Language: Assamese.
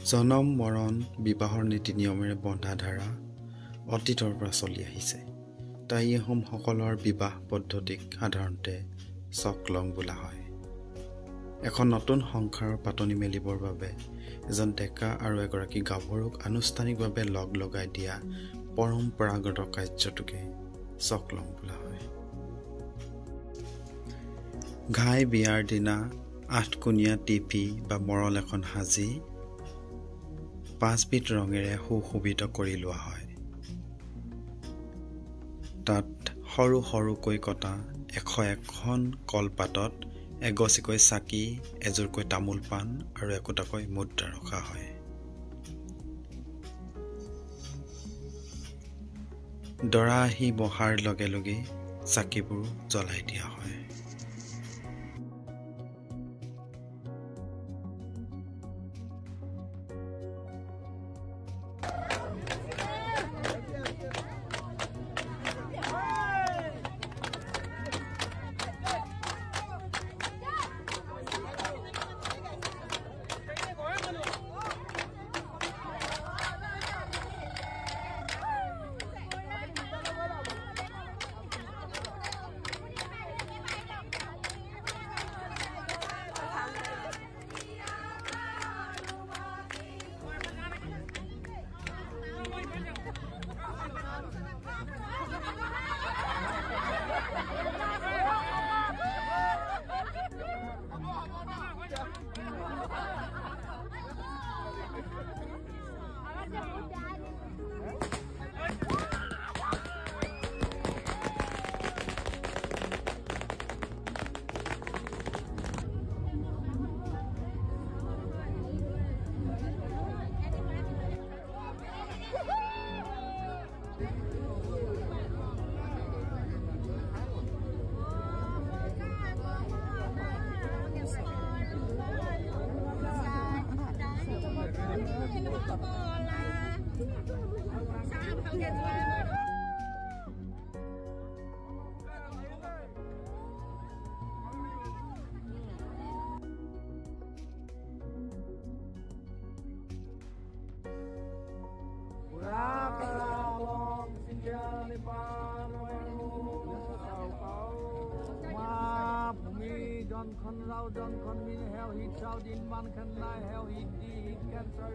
জনম মৰণ বিবাহৰ নীতি নিয়মেৰে বন্ধা ধাৰা অতীতৰ পৰা চলি আহিছে। টাই আহোমসকলৰ বিবাহ পদ্ধতিক সাধাৰণতে চকলং বোলা হয়। এখন নতুন সংসাৰৰ পাতনি মেলিবৰ বাবে এজন ডেকা আৰু এগৰাকী গাভৰুক আনুষ্ঠানিকভাৱে লগ লগাই দিয়া পৰম্পৰাগত কাৰ্যটোকে চকলং বোলা হয়। ঘাই বিয়াৰ দিনা আঠকোণীয়া টিভি বা মৰল এখন সাজি 5বিধ ৰঙেৰে সুশোভিত কৰি লোৱা হয়। তাত সৰু সৰুকৈ কটা 101খন কলপাতত এগছিকৈ চাকি, এযোৰকৈ তামোল পাণ আৰু একোটাকৈ মুদ্ৰা ৰখা হয়। দৰা আহি বহাৰ লগে লগে চাকিবোৰ জ্বলাই দিয়া হয়। Con rau don con min heo hit sao din man kan lai heo hit di hit can sar